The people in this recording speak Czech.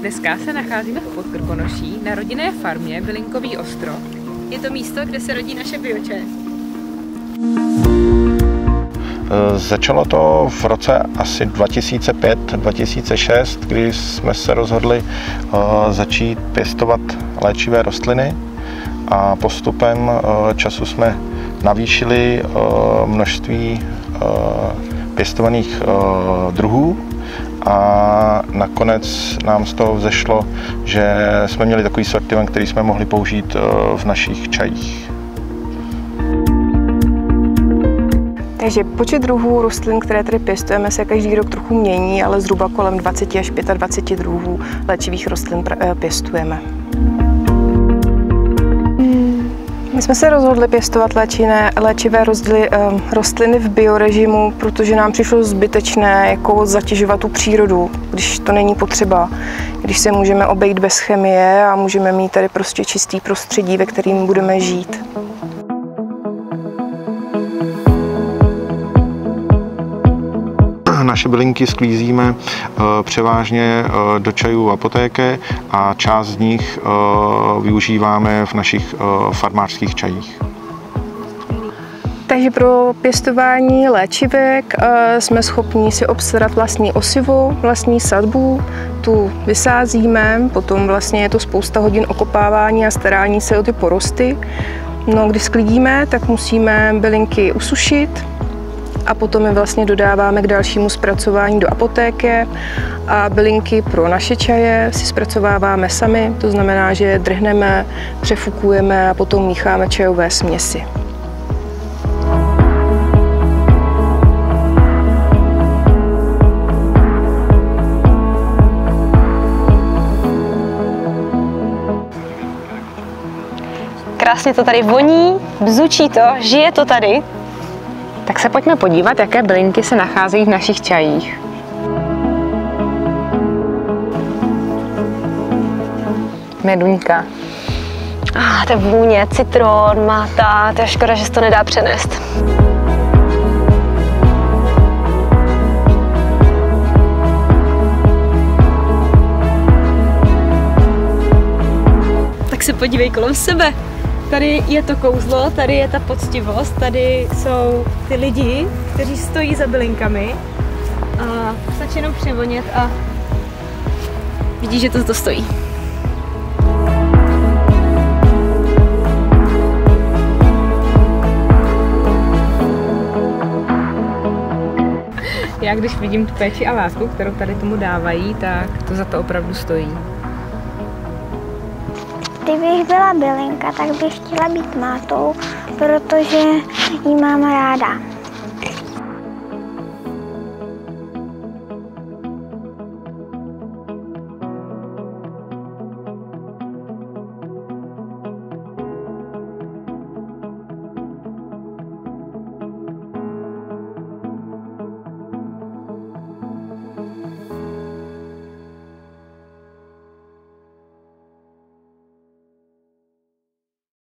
Dneska se nacházíme v Podkrkonoší na rodinné farmě Bylinkový ostrov. Je to místo, kde se rodí naše biočaj. Začalo to v roce asi 2005-2006, kdy jsme se rozhodli začít pěstovat léčivé rostliny a postupem času jsme navýšili množství pěstovaných druhů a nakonec nám z toho vzešlo, že jsme měli takový sortiment, který jsme mohli použít v našich čajích. Takže počet druhů rostlin, které tady pěstujeme, se každý rok trochu mění, ale zhruba kolem 20 až 25 druhů léčivých rostlin pěstujeme. My jsme se rozhodli pěstovat léčivé rostliny v biorežimu, protože nám přišlo zbytečné jako zatěžovat tu přírodu, když to není potřeba. Když se můžeme obejít bez chemie a můžeme mít tady prostě čistý prostředí, ve kterém budeme žít. Naše bylinky sklízíme převážně do čajů apotéky a část z nich využíváme v našich farmářských čajích. Takže pro pěstování léčivek jsme schopni si obstarat vlastní osivo, vlastní sadbu, tu vysázíme, potom vlastně je to spousta hodin okopávání a starání se o ty porosty. No, když sklidíme, tak musíme bylinky usušit, a potom je vlastně dodáváme k dalšímu zpracování do apotéky a bylinky pro naše čaje si zpracováváme sami, to znamená, že je drhneme, přefukujeme a potom mícháme čajové směsi. Krásně to tady voní, bzučí to, žije to tady. Tak se pojďme podívat, jaké bylinky se nacházejí v našich čajích. Meduňka. To vůně, citron, máta, to je škoda, že se to nedá přenést. Tak se podívej kolem sebe. Tady je to kouzlo, tady je ta poctivost, tady jsou ty lidi, kteří stojí za bylinkami a stačí jenom přivonět a vidíš, že to stojí. Já když vidím tu péči a lásku, kterou tady tomu dávají, tak to za to opravdu stojí. Kdybych byla bylinka, tak bych chtěla být mátou, protože ji mám ráda.